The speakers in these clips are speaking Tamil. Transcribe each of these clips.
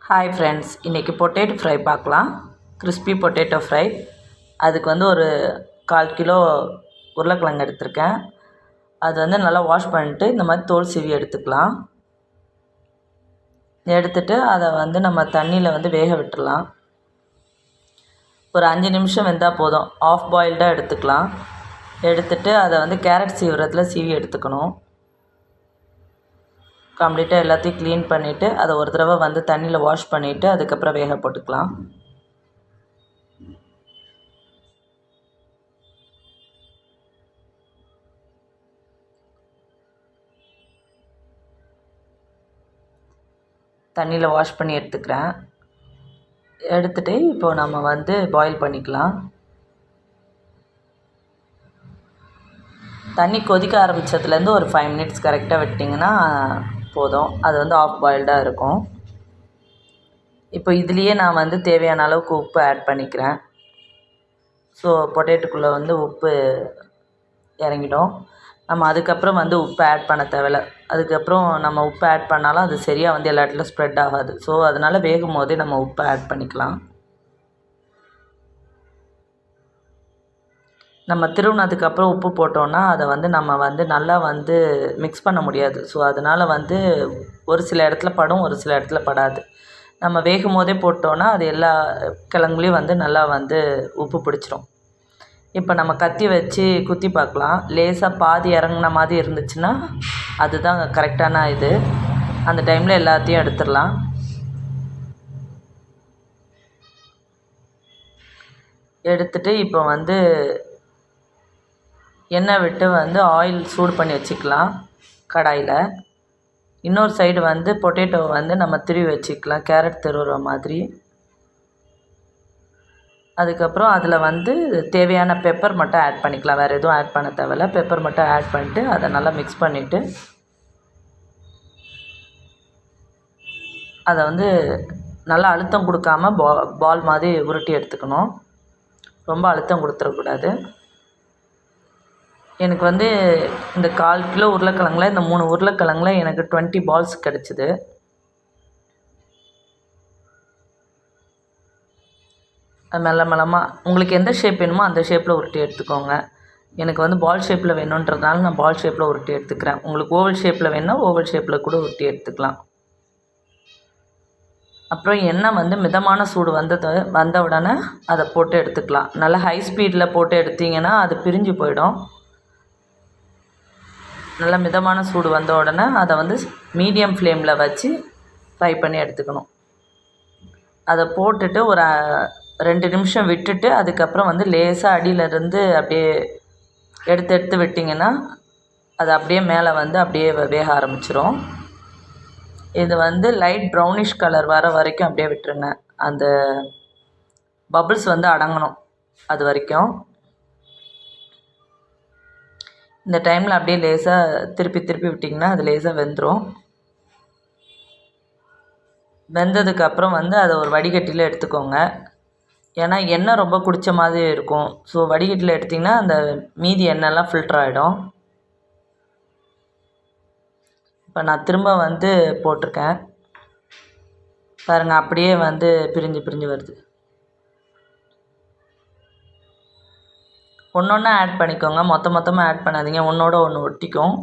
ஹாய் ஃப்ரெண்ட்ஸ், இன்றைக்கி பொட்டேட்டோ ஃப்ரை பார்க்கலாம். Crispy potato fry. அதுக்கு வந்து ஒரு 1/4 கிலோ உருளைக்கிழங்கு எடுத்திருக்கேன். அது வந்து நல்லா வாஷ் பண்ணிட்டு இந்த மாதிரி தோல் சீவி எடுத்துக்கலாம். எடுத்துட்டு அதை வந்து நம்ம தண்ணியில் வந்து வேக விட்டுடலாம். ஒரு 5 நிமிஷம் வெந்தால் போதும். ஆஃப் பாயில்டாக எடுத்துக்கலாம். எடுத்துட்டு அதை வந்து கேரட் சீவுறதுல சீவி எடுத்துக்கணும். கம்ப்ளீட்டாக எல்லாத்தையும் க்ளீன் பண்ணிவிட்டு அதை ஒரு தடவை வந்து தண்ணியில் வாஷ் பண்ணிவிட்டு அதுக்கப்புறம் வேக போட்டுக்கலாம். தண்ணியில் வாஷ் பண்ணி எடுத்துக்கிறேன். எடுத்துகிட்டு இப்போது நம்ம வந்து பாயில் பண்ணிக்கலாம். தண்ணி கொதிக்க ஆரம்பித்ததுலேருந்து ஒரு 5 மினிட்ஸ் கரெக்டாக விட்டிங்கன்னா போதும். அது வந்து ஆஃப் பாயில்டாக இருக்கும். இப்போ இதுலேயே நான் வந்து தேவையான அளவுக்கு உப்பு ஆட் பண்ணிக்கிறேன். ஸோ பொட்டேட்டோக்குள்ளே வந்து உப்பு இறங்கிடும். நம்ம அதுக்கப்புறம் வந்து உப்பு ஆட் பண்ண தேவையில்ல. அதுக்கப்புறம் நம்ம உப்பு ஆட் பண்ணாலும் அது சரியாக வந்து எல்லா இடத்துலையும் ஸ்ப்ரெட் ஆகாது. ஸோ அதனால் வேகும் போதே நம்ம உப்பை ஆட் பண்ணிக்கலாம். நம்ம திருவுனதுக்கப்புறம் உப்பு போட்டோன்னா அதை வந்து நம்ம வந்து நல்லா வந்து மிக்ஸ் பண்ண முடியாது. ஸோ அதனால் வந்து ஒரு சில இடத்துல படும், ஒரு சில இடத்துல படாது. நம்ம வேகும் போதே போட்டோன்னா அது எல்லா கிழங்குலையும் வந்து நல்லா வந்து உப்பு பிடிச்சிரும். இப்போ நம்ம கத்தி வச்சு குத்தி பார்க்கலாம். லேசாக பாதி இறங்குன மாதிரி இருந்துச்சுன்னா அதுதான் கரெக்டான இது. அந்த டைமில் எல்லாத்தையும் எடுத்துடலாம். எடுத்துட்டு இப்போ வந்து எண்ணெய் விட்டு வந்து ஆயில் சூடு பண்ணி வச்சுக்கலாம் கடாயில். இன்னொரு சைடு வந்து பொட்டேட்டோவை வந்து நம்ம திருவி வச்சுக்கலாம், கேரட் திருவுற மாதிரி. அதுக்கப்புறம் அதில் வந்து தேவையான பெப்பர் மட்டும் ஆட் பண்ணிக்கலாம். வேறு எதுவும் ஆட் பண்ண தேவையில்ல. பெப்பர் மட்டும் ஆட் பண்ணிட்டு அதை நல்லா மிக்ஸ் பண்ணிவிட்டு அதை வந்து நல்லா அழுத்தம் கொடுக்காம பால் மாதிரி உருட்டி எடுத்துக்கணும். ரொம்ப அழுத்தம் கொடுத்துடக்கூடாது. எனக்கு வந்து இந்த 1/4 கிலோ உருளைக்கிழங்குல இந்த 3 உருளைக்கிழங்குல எனக்கு 20 பால்ஸ் கிடச்சிது. மெல்ல மெல்லமாக உங்களுக்கு எந்த ஷேப் வேணுமோ அந்த ஷேப்பில் உருட்டி எடுத்துக்கோங்க. எனக்கு வந்து பால் ஷேப்பில் வேணுன்றதுனால நான் பால் ஷேப்பில் உருட்டி எடுத்துக்கிறேன். உங்களுக்கு ஓவல் ஷேப்பில் வேணுன்னா ஓவல் ஷேப்பில் கூட உருட்டி எடுத்துக்கலாம். அப்புறம் எண்ணெய் வந்து மிதமான சூடு வந்த உடனே அதை போட்டு எடுத்துக்கலாம். நல்லா ஹை ஸ்பீடில் போட்டு எடுத்திங்கன்னா அது பிரிஞ்சு போயிடும். நல்லா மிதமான சூடு வந்த உடனே அதை வந்து மீடியம் ஃப்ளேமில் வச்சு ஃப்ரை பண்ணி எடுத்துக்கணும். அதை போட்டுட்டு ஒரு 2 நிமிஷம் விட்டுட்டு அதுக்கப்புறம் வந்து லேசாக அடியிலேருந்து அப்படியே எடுத்து விட்டிங்கன்னா அது அப்படியே மேலே வந்து அப்படியே வேக ஆரம்பிச்சிரும். இது வந்து லைட் ப்ரௌனிஷ் கலர் வர வரைக்கும் அப்படியே விட்டுருங்க. அந்த பபிள்ஸ் வந்து அடங்கணும் அது வரைக்கும். இந்த டைமில் அப்படியே லேசாக திருப்பி விட்டிங்கன்னா அது லேசாக வெந்துடும். வெந்ததுக்கப்புறம் வந்து அதை ஒரு வடிகட்டியில் எடுத்துக்கோங்க. ஏன்னா எண்ணெய் ரொம்ப குடித்த மாதிரி இருக்கும். ஸோ வடிகட்டியில் எடுத்திங்கன்னா அந்த மீதி எண்ணெய்லாம் ஃபில்டர் ஆகிடும். இப்போ நான் திரும்ப வந்து போட்டிருக்கேன் பாருங்கள், அப்படியே வந்து பிரிஞ்சு வருது. ஒன்றா ஆட் பண்ணிக்கோங்க. மொத்தமாக ஆட் பண்ணாதீங்க. ஒன்றோட ஒன்று ஒட்டிக்கும்.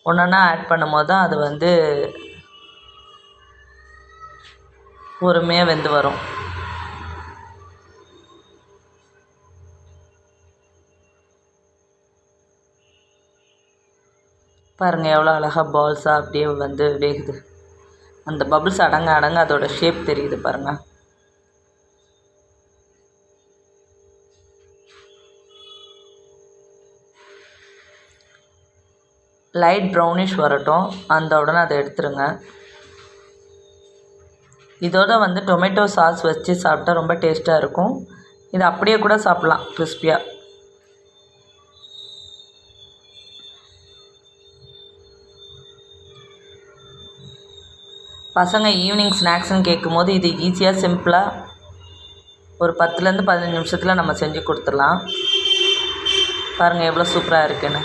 ஒன்றா ஆட் பண்ணும் போது தான் அது வந்து பொறுமையாக வெந்து வரும். பாருங்கள் எவ்வளோ அழகாக பால்ஸாக அப்படியே வந்து வேகுது. அந்த பபிள்ஸ் அடங்க அதோட ஷேப் தெரியுது பாருங்கள். லைட் ப்ரௌனிஷ் வரட்டும். அந்த உடனே அதை எடுத்துருங்க. இதோட வந்து டொமேட்டோ சாஸ் வச்சு சாப்பிட்டா ரொம்ப டேஸ்ட்டாக இருக்கும். இது அப்படியே கூட சாப்பிட்லாம் கிறிஸ்பியாக. பசங்க ஈவினிங் ஸ்நாக்ஸ்ன்னு கேட்கும்போது இது ஈஸியாக சிம்பிளாக ஒரு 10லேருந்து 15 நிமிஷத்தில் நம்ம செஞ்சு கொடுத்துடலாம். பாருங்கள் எவ்வளோ சூப்பராக இருக்குன்னு.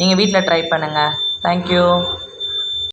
நீங்கள் வீட்டில் ட்ரை பண்ணுங்கள். தேங்க்யூ.